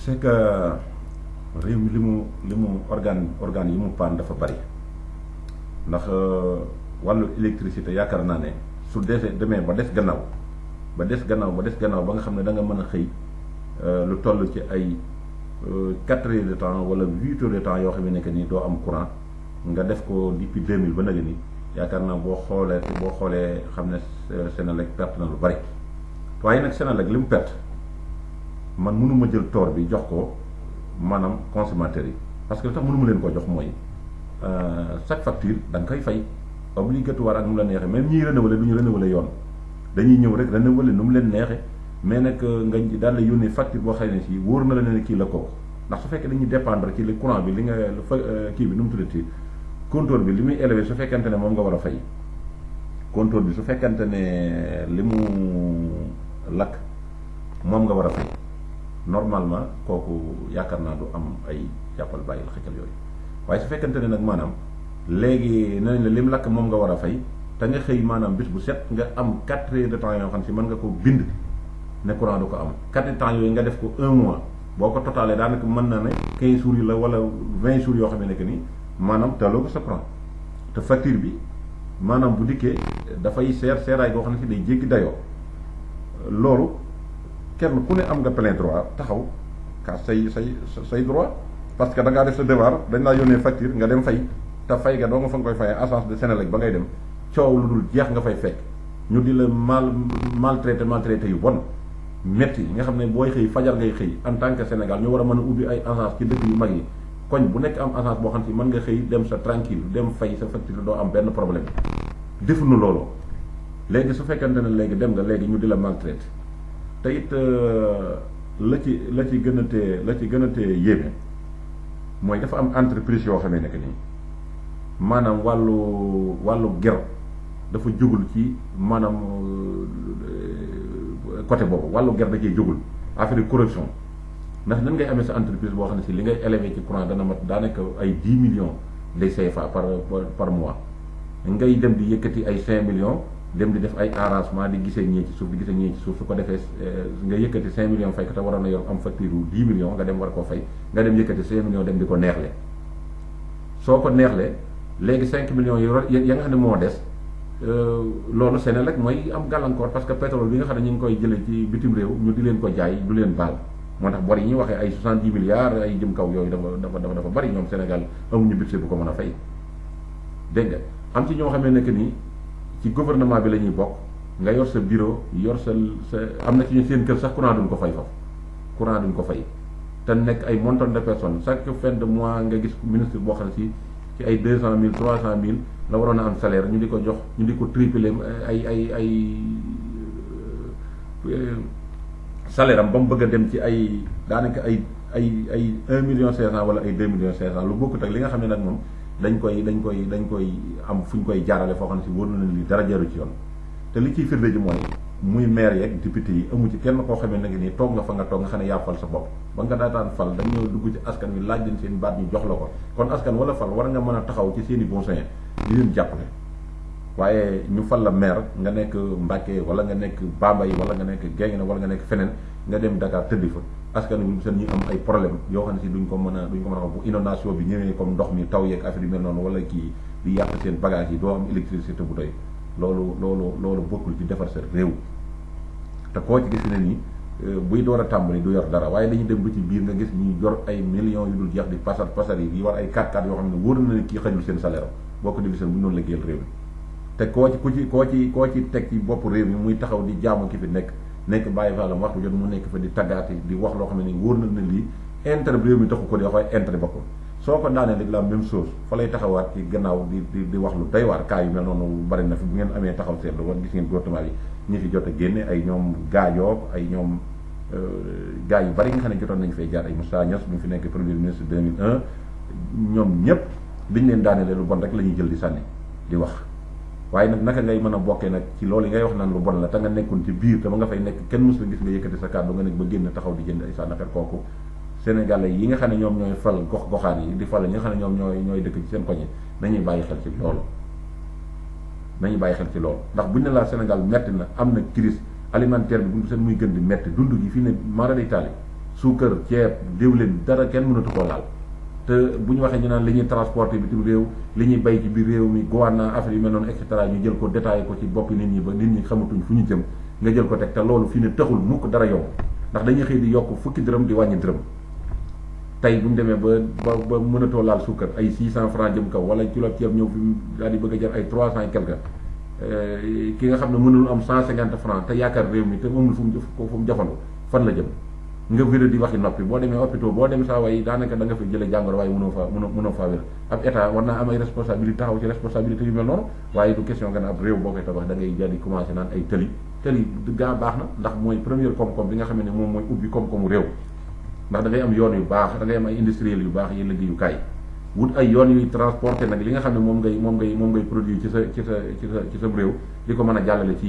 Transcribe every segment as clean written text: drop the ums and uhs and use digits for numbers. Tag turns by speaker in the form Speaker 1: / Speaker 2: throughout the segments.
Speaker 1: c'est que réew mi li mu organe yi mu paan dafa bari ndax wàllu électricité yaakaar naa ne su demee ba des gannaaw ba nga xam ne da nga mën a xëy lu toll ci ay 4 heures de temps wala 8 heures de temps yoo xam ne que ni doo am courant nga def ko depuis 2000 ba nag ni yaakaar naa boo xoolee xam ne Senelec perte na lu bari waaye nag Senelec li mu perte man mënuma jël toor bi jox ko maanaam consommateurs yi parce que li tax mënuma leen ko jox mooy chaque facture da nga koy fay obligatoire ak nu mu la neexee même ñiy renouveler du ñu renouveler yoon dañuy ñëw rek renouveler nu mu leen neexee mais nag nga daal di yónnee facture boo xam ne si wóor na la ne kii la kooku ndax su fekkee dañuy dépendre ci le courant bi li nga kii bi nu mu tuddati compteur bi li muy élevé su fekkente ne moom nga war a fay compteur bi su fekkente ne li mu lakk moom nga war a fay normalement kooku yaakaar naa du am ay jàppal bàyyil xëccal yooyu waaye su fekkente ne nag maanaam léegi nee nañ la lim lakk moom nga war a fay te nga xëy maanaam bis bu set nga am 4 heures de temps yoo xam si mën nga ko bind ne courant du ko am 4 heures de temps yooyu nga def ko 1 mois boo ko totalee daanaka mën na ne 15 jours yi la wala 20 jours yoo xam ne que ni maanaam taloo ko sa courant te facture bi maanaam bu dikkee dafay seeraay boo xam ne si day jéggi dayoo loolu kenn ku ne am nga plein droit taxaw ka say droit parce que da ngaa def sa devoir dañ laa yónnee facture nga dem fay te fay ga doo nga fa nga koy fayee agence de Senelec ba ngay dem coow lu dul jeex nga fay fekk ñu di la maltraité yu bon métti nga xam ne booy xëy fajar ngay xëy en tant que Sénégal ñu war a mën a ubbi ay agence ci dëkk yu mag yi koñ bu nekk am agence boo xam si mën nga xëy dem sa tranquille dem fay sa facture doo am benn problème defuñu loolu léegi su fekkente ne léegi dem nga léegi ñu di la maltraité te it la ci gën a tee yéeme mooy dafa am entreprise yoo xam ne nekk nii maanaam wàllu ger dafa jógul ci maanaam côté boobu wàllu ger da cee jógul affaire corruption ndax nan ngay amee sa entreprise boo xam ne si li ngay élevé ci courant dana mat daanaka ay 10 millions de CFA par mois ngay dem di yëkkati ay 5 millions dem di def ay arrangement di gisee ñee ci suuf su ko defee nga yëkkati 5 millions fay ko te waroon na yor am facture 10 millions nga dem war koo fay nga dem yëkkati 5 millions dem di ko neexle soo ko neexlee léegi 5 millions ya nga xam ne moo des loolu Senelec mooy am gàllankoor parce que pétrole bi nga xam ne ñu ngi koy jëlee ci bitim réew ñu di leen ko jaay du leen baal moo tax bor yi ñuy waxee ay 70 milliards ay jëm kaw yooyu dafa bari ñoom Sénégal amuñu budget bu ko mën a fay dégg nga am ci ñoo xamee ne que ni ci gouvernement bi la ñuy bokk nga yor sa bureau yor sa am na ci ñu seen kër sax courant duñ ko fay foofu courant duñ ko fay te nekk ay montant de personnes chaque fin de mois nga gis ministre boo xam ne ci ay 200 000 300 000 la waroon a am salaire ñu di ko jox ñu di ko tripler ay salaire am ba mu bëgg a dem ci ay daanaka ay 1 million 500 wala ay 2 millions 500 lu bokkut ak li nga xam ne nag moom dañ koy am fu ñu koy jaarale foo xam ne si wóor na leen li dara jaru ci yoon te li ciy firnde ji mooy muy maire yeeg député yi amu ci kenn koo xamee nag nii toog nga fa nga toog nga xam ne yaa fal sa bopp ba nga daataan fal dañoo dugg ci askan wi laaj leen seen baat ñu jox la ko kon askan wala fal war nga mën a taxaw ci seen i bon sens di leen jàppale waaye ñu fal la maire nga nekk Mbacké wala nga nekk Bambey wala nga nekk Guinguinéo wala nga nekk feneen nga dem Dakar tëdd fa askan wi seen ñu am ay problème yoo xam ne si duñ ko mën a wax bu inondation bi ñëwee comme ndox mi taw yeeg affaire yu mel noonu wala kii di yàq seen bagage yi doo am électricité bu doy loolu bokkul ci defar sa réew te koo ci gis ne nii buy door a tàmbali du yor dara waaye dañuy dem ba ci biir nga gis ñuy yor ay millions yu dul jeex di pasar yi yi war ay 4x4 yoo xam ne wóor na ne kii xajul seen salaire boo ko déglu seen bu ñu doon liggéeyal réew mi te koo ci teg ci bopp réew mi muy taxaw di jaamu ki fi nekk bàyyi faalam waxtu jot mu nekk fa di taggaati di wax loo xam ne nii wóor na ne lii intérêt réew mi taxu ko di wax waaye intérêt boppam soo ko daanee rek la même chose fa lay taxawaat ci gannaaw di wax lu doy waar cas yu mel noonu bari na fi bu ngeen amee taxaw seetlu woon gis ngeen gouvernement yi ñi fi jot a génne ay ñoom gaajoo ay ñoom gaa yu bari nga xam ne jotoon nañu fay jaar ay Moussa Niass bu ñu fi nekk premier ministre 2001 ñoom ñëpp biñ leen daanelee lu bon rek la ñuy jël di sànni di wax waaye nag naka ngay mën a bokkee nag ci loolu yi ngay wax naan lu bon la te nga nekkoon ci biir te ba nga fay nekk kenn mos la gis nga yëkkati sa kàddu nga nekk ba génn taxaw di jënd ay sànnaxer kooku Sénégalais yi nga xam ne ñoom ñooy fal gox-goxaan yi di fal ñi nga xam ne ñoom ñooy dëkk ci seen koñ yi nañuy bàyyi xel ci loolu ndax buñ ne laa Sénégal metti na am na crise alimentaire bi bu seen muy gën di metti dund gi fii ne mara day taali suukar ceeb diwlin dara kenn mënatu koo laal te bu ñu waxee ñu naan li ñuy transporté bitim réew li ñuy bay ci biir réew mi gowaana affaire yu mel noonu et cetera ñu jël ko détaillé ko ci boppi nit ñi ba nit ñi xamatuñ fu ñu jëm nga jël ko teg te loolu fii ne taxul mukk dara yomb ndax dañuy xëy di yokk fukki dërëm di wàññi dërëm tey bu ñu demee ba mënatoo laal suukar ay 600 francs jëm kaw wala kilo ceeb ñëw fi daal di bëgg a jar ay 300 et quelque ki nga xam ne mënul am 150 francs te yaakaar réew mi te amul fu mu jafandu fan la jëm nga wéra di waxi noppi boo demee hôpital boo dem saa way daanaka da nga fi jële jàngoro waaye mënoo faa wér ab état war naa am ay responsabilité taxaw ci responsabilité yu mel noonu waaye du question nga ne ab réew boo koy tabax da ngay jël di commencé naan ay tëli gaa baax na ndax mooy première koom-koom bi nga xam ne moom mooy ubbi koom-koomu réew ndax da ngay am yoon yu baax da ngay am ay industriel yu baax yi liggéeyukaay wut ay yoon yuy transporté nag li nga xam ne moom ngay produire ci sa réew di ko mën a jàllale ci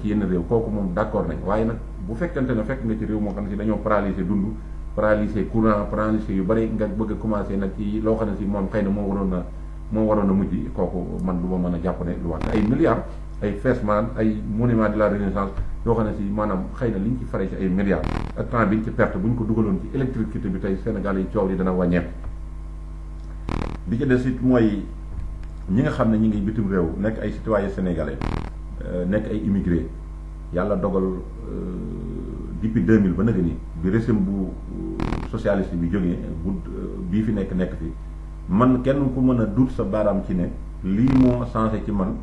Speaker 1: yeneen réew kooku moom d'accord nañ waaye nag bu fekkante ne fekk nga ci réew moo xam ne si dañoo paralysé dund paralysé courant paralysé yu bari nga bëgg a commencé nag ci loo xam ne si moom xëy na moo waroon a mujj kooku man du ma mën a jàpp ne lu wax ay milliards ay Fesman ay monument de la Renaissance yoo xam ne si maanaam xëy na liñ ci fare ci ay milliards ak temps biñ ci perte bu ñu ko dugaloon ci électricité bi tey Sénégal yi coow li dana wàññeeku bi ci des it mooy ñi nga xam ne ñi ngi bitim réew nekk ay citoyens sénégalais nekk ay immigré yàlla dogal depuis 2000 ba nag ni bi régime bu socialiste bi jógee bu bii fi nekk fi man kenn ku mën a dut sa baaraam ci ne lii moo changé ci man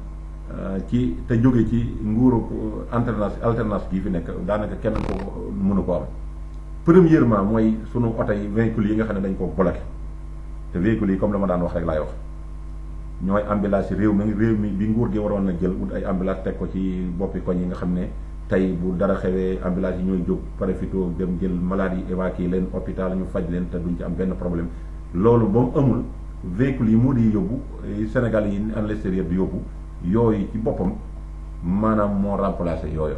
Speaker 1: ci te jóge ci nguuru alternance bii fi nekk daanaka kenn ko mënu ko am premièrement mooy sunu oto yi véhicules yi nga xam ne dañ ko bloqué te véhicules yi comme la ma daan wax rek laay wax ñooy ambulance réew mi bi nguur gi waroon na jël ut ay ambulance teg ko ci boppi koñ yi nga xam ne tey bu dara xewee ambulance yi ñooy jóg profito dem jël malade yi évacuer leen hôpital ñu faj leen te duñ ci am benn problème loolu ba mu amul véhicules yi moo di yóbbu Sénégal yi en l'extérieur di yóbbu yooyu ci boppam maanaam moo remplacé yooyu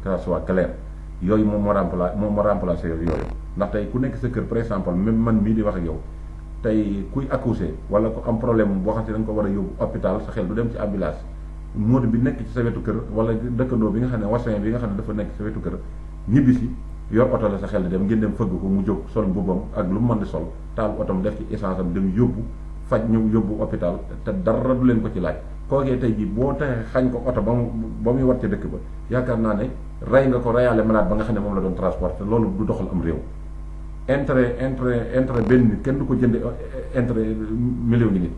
Speaker 1: que ça soit clair yooyu moom moo remplacé yooyu ndax tey ku nekk sa kër par exemple même man mii di wax ak yow tey kuy accoucher wala ku am problème boo xam ne da nga ko war a yóbbu hôpital sa xel du dem ci ambulance moodu bi nekk ci sa wetu kër wala dëkkandoo bi nga xam ne wasin bi nga xam ne dafa nekk ci sa wetu kër ñibbisi yor oto la sa xel di dem ngeen dem fëgg ko mu jóg sol mbubbam ak lu mu mën di sol taal otom def ci essence am dem yóbbu faj ñëw yóbbu hôpital te dara du leen ko ci laaj kookee tey jii boo taxee xañ ko oto ba muy war ca dëkk ba yaakaar naa ne rey nga ko reyaale malade ba nga xam ne moom la doon transport te loolu du doxal am réew intérêt benn nit kenn du ko jënde intérêt million ngi nit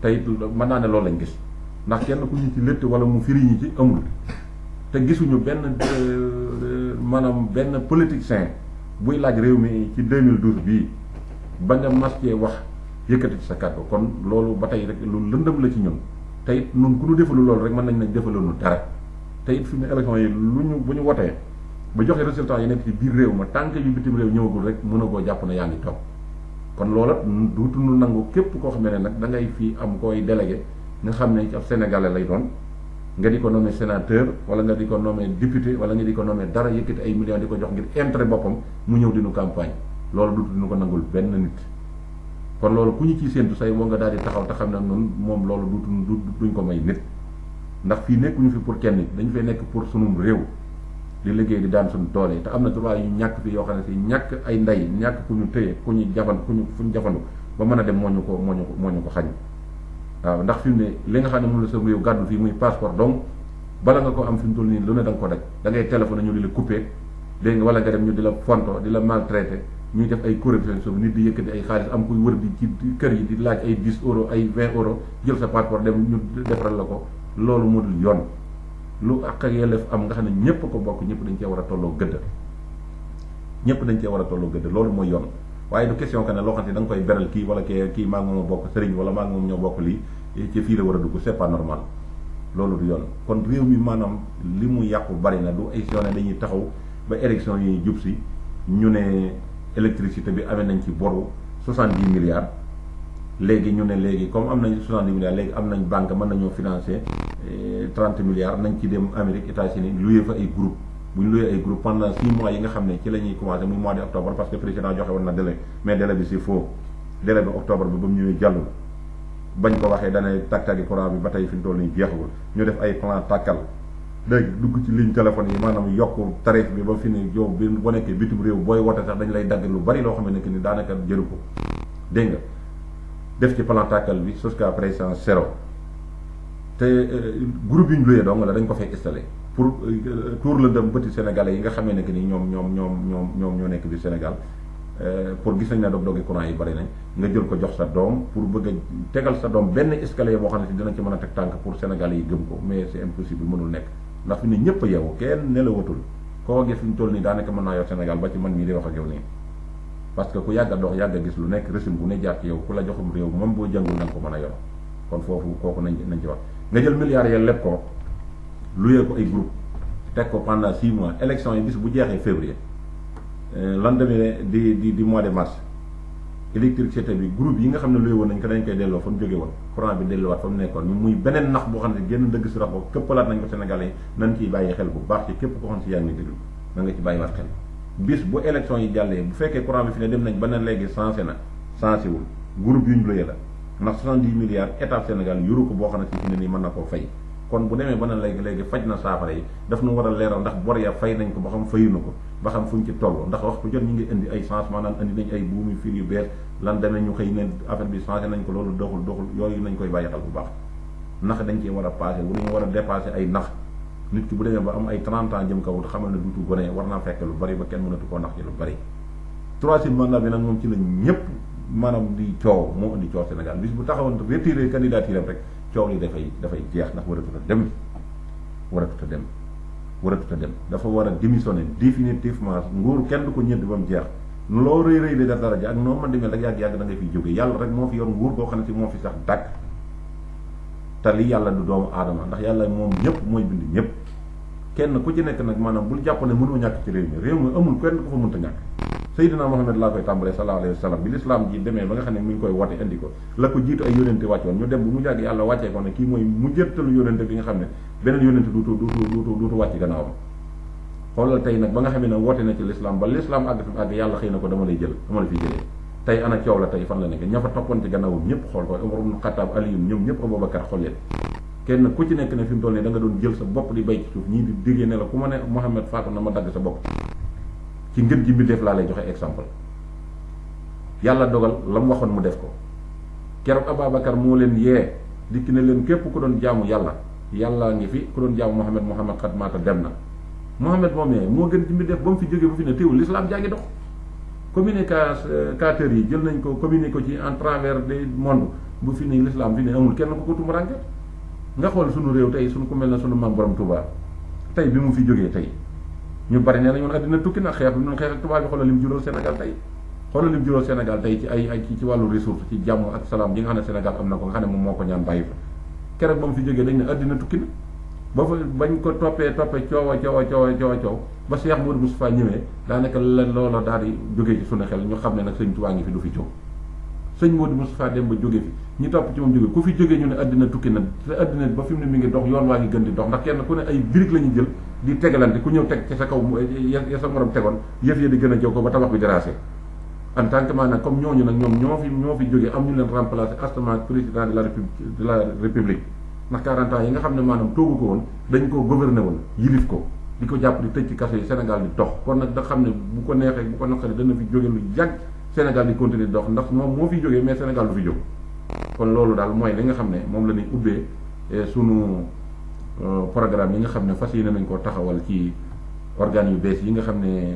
Speaker 1: tey mën naa ne loolu lañ gis ndax kenn ku ñu ci lëtt wala mu firi ñi ci amul te gisuñu benn maanaam benn politicien buy laaj réew mi ci 2012 bii ba nga masqué wax yëkkati ci sa kàddu kon loolu ba tey rek lu lëndëm la ci ñun te it nun ku ñu defalu loolu rek mën nañ defaloonu dara te it fi mu ne élection yi bu ñu wotee ba joxe résultat yi nekk ci biir réew ma tànk yu bitim réew ñëwagul rek mën a koo jàpp ne yaa ngi toog kon loola duutuñu nangu képp koo xam ne nag da ngay fii am koy délégué nga xam ne ci ab sénégalais lay doon nga di ko nommé sénateur wala nga di ko nommé député wala nga di ko nommé dara yëkkati ay millions di ko jox ngir intérêt boppam mu ñëw dinu campagne loolu duutuñu ko nangul benn nit kon loolu ku ñu ciy séentu say moo nga daal di taxaw te xam ne noonu moom loolu duñ ko may nit ndax fii nekkuñu fi pour kenn nit dañu fay nekk pour sunum réew di liggéey di daan suñu doole te am na droit yu ñàkk fi yoo xam ne si ñàkk ay ndey ñàkk ku ñu tëye ku ñu jafandu ba mën a dem moo ñu ko xañ waaw ndax fi mu ne li nga xam ne moom la sa réew gàddu fii muy passeport donc bala nga ko am fi mu toll nii lu ne da nga ko daj da ngay téléphone ñu di la coupé dégg nga wala nga dem ñu di la fonto di la maltraité ñuy def ay corruption so nit di yëkkati ay xaalis am kuy wër di ci kër yi di laaj ay 10 euros ay 20 euros jël sa passeport dem ñu defaral la ko loolu moo dul yoon lu ak yelleef am nga xam ne ñëpp ko bokk ñëpp dañ cee war a tolloo gëdd loolu mooy yoon waaye du question que ne loo xam ne da nga koy beral kii wala kii maa ngi moom bokk sëriñ wala maa ngi moom ñoo bokk lii ci fii la war a dugg c'est pas normal loolu du yoon kon réew mi maanaam li mu yàqu bari na du ay sone dañuy taxaw ba élection yi jub si ñu ne électricité bi amee nañ ci boru 70 milliards léegi ñu ne léegi comme am nañ 70 milliards léegi am nañ banque mën nañoo financer 30 milliards nañ ci dem Amérique États-Unis loué fa ay groupe bu ñu loué ay groupe pendant 6 mois yi nga xam ne ci la ñuy commencé muy mois de octobre parce que président joxe woon na délai mais délai bi c'est faux délai bi octobre bi ba mu ñëwee jàllul bañ ko waxee dana tàggi courant bi ba tey fi mu toll nii jeexagul ñu def ay plan tàkkal dégg dugg ci ligne téléphone yi maanaam yokk tarif bi ba fi ne yow bi boo nekkee bitim réew booy wote sax dañ lay dagg lu bari loo xam ne ni daanaka jëru ko dégg nga def ci plan tàkkal bi jusqu'à présent zéro te groupe yi ñu luyee dong la dañ ko fay installé pour tour la dem bëti sénégalais yi nga xamee ne que ni ñoom ñoo nekk biir Sénégal pour gis nañ ne dog-dogi courant yi bari nañ nga jël ko jox sa doom pour bëgg a tegal sa doom benn escalier boo xam ne si dina ci mën a teg tànk pour sénégalais yi gëm ko mais c'est impossible mënul nekk ndax fi ne ñëpp a yeewu kenn ne la watul koo gis fi ñu toll nii daanaka mën naa yor Sénégal ba ci man mii di wax ak yow nii parce que ku yàgg a dox yàgg a gis lu nekk régime bu ne jaar ci yow ku la joxum réew moom boo jàngul na nga ko mën a yor kon foofu kooku nañ ci wax nga jël milliards ya lépp ko luyee ko ay groupe teg ko pendant 6 mois élection yi bis bu jeexee février lendemain di mois de mars électricité bi groupe yi nga xam ne luy woon nañ ko dañ koy delloo fa mu jóge woon courant bi delluwaat fa mu nekkoon ñu muy beneen nax boo xam ne génn dëgg si rax boobu këppalaat nañ ko Sénégalais yi nañ ciy bàyyi xel bu baax ci képp ko xam si yaa ngi déglu na nga ci bàyyiwaat xel bis bu élection yi jàllee bu fekkee courant bi fi ne dem nañ ba ne léegi sensé wul groupe yu ñu luyee la ndax 70 milliards état Sénégal yuru ko boo xam ne si fi ne nii mën na koo fay kon bu demee ba ne léegi faj na saafara yi daf nu war a leeral ndax bor ya fay nañ ko ba xam fayu na ko ba xam fu ñu ci toll ndax waxtu jot ñu ngi indi ay changement naan indi nañ ay buumi fil yu bees lan demee ñu xëy ne affaire bi changé nañ ko loolu doxul yooyu nañ koy bàyyi xel bu baax nax dañ cee war a passé bu ñu war a dépassé ay nax nit ki bu demee ba am ay 30 ans jëm kaw te xamal ne duutu gone war naa fekk lu bari ba kenn mënatu koo nax ci lu bari troisième mandat bi nag moom ci la ñëpp maanaam di coow moo indi coow Sénégal bis bu taxawoon retiré candidature rek coow li dafay jeex ndax waratut a dem dafa war a démissionner définitivement nguur kenn du ko ñëdd ba mu jeex loo rëy de dara ja ak noo mën di mel rek yàgg da nga fiy jóge yàlla rek moo fi yor nguur boo xam ne si moo fi sax dàkk te li yàlla du doomu aadama ndax yàlla moom ñëpp mooy bind ñëpp kenn ku ci nekk nag maanaam bul jàpp ne mënoo ñàkk ci réew mi amul kenn ku fa mënta ñàkk Seydina Muhammad laa koy tàmbalee sallallahu alayhi wa sallam bi l'islam ji demee ba nga xam ne mu ngi koy wote indi ko la ko jiitu ay yónente wàccoon ñu dem bu mu jàgg yàlla wàccee ko ne kii mooy mu jëttalu yónente bi nga xam ne beneen yónente duutu wàcc gannaawam xoolal tey nag ba nga xam ne wote na ci l'islam ba l'islam àgg fi mu àgg yàlla xëy na ko dama la fiy jëlee tey ana coow la tey fan la nekk ña fa toppoon ci gannaawam ñëpp xool ko Umar ibn Khattab Aliyun ñoom ñëpp Abubakar xool leen kenn ku ci nekk ne fi mu toll nii da nga doon jël sa bopp di bay ci suuf ñii di déggee ne la ku ma ne Muhammad faatu na ma dagg sa bopp ci ngën ji mbindeef laa lay joxe exemple yàlla dogal la mu waxoon mu def ko keroog Ababacar moo leen yee dikki ne leen képp ku doon jaamu yàlla ngi fi ku doon jaamu Muhammad xat maata dem na Muhammad moom moo gën ci mbindeef ba mu fi jógee ba fi ne teewul l'islam jaa ngi dox communicateurs yi jël nañ ko communiqué ko ci en travers des monde bu fi ne l'islam fi ne amul kenn ku ko tumuranke nga xool sunu réew tey sunu ku mel na sunu maam borom Touba tey bi mu fi jógee tey ñu bari nee nañu woon àddina tukki na xeex bi noonu xeex ak tubaab bi xoolal lim juróol Sénégal tey ci ay ci wàllu ressource ci jàmm ak salaam yi nga xam ne Sénégal am na ko nga xam ne moom moo ko ñaan bàyyi fa keroog ba mu fi jógee dañ ne àddina tukki na ba fa bañ ko toppee coow ba Cheikh Modou Moustapha ñëwee daanaka loola daal di jógee ci sunu xel ñu xam ne nag sëñ Tuubaa ngi fi du fi jóg sëñ Modou Moustapha dem ba jóge fi ñu topp ci moom jóge ku fi jógee ñu ne àddina tukki na te àddina ba fi mu ne mi ngi dox yoon waa ngi gën di dox ndax kenn ku ne ay birig la ñu jël di tegalante ku ñëw teg ci sa kaw ya sa morom tegoon yëf ya di gën a jow ko ba tabax bi déracé en tant que maanaam comme ñooñu nag ñoom ñoo fi jógee am ñu leen remplacer astement président de la république ndax 40 ans yi nga xam ne maanaam toogu ko woon dañ ko gouverner woon yilif ko di ko jàpp di tëj ci kaso yi Sénégal di dox kon nag da xam ne bu ko neexee bu ko naqaree dana fi jóge lu yàgg Sénégal di continuer dox ndax moom moo fi jógee mais Sénégal du fi jóg kon loolu daal mooy li nga xam ne moom la ñuy ubbee sunu programme yi nga xam ne fas yéene nañ koo taxawal ci organes yu bees yi nga xam ne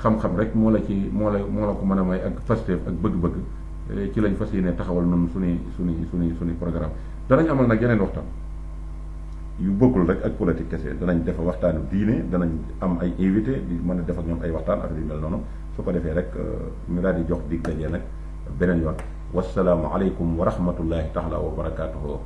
Speaker 1: xam-xam rek moo la ko mën a may ak fasteef ak bëgg-bëgg ci lañ fas yéene taxawal noonu suñuy programme danañ amal nag yeneen waxtaan yu bokkul rek ak politique kese danañ def waxtaanu diine danañ am ay invité di mën a def ak ñoom ay waxtaan ak yu mel noonu su ko defee rek ñu daal di jox dig dajee nag beneen yoon wasalaamu aleykum wa rahmatullahi taala wa barakaatuhu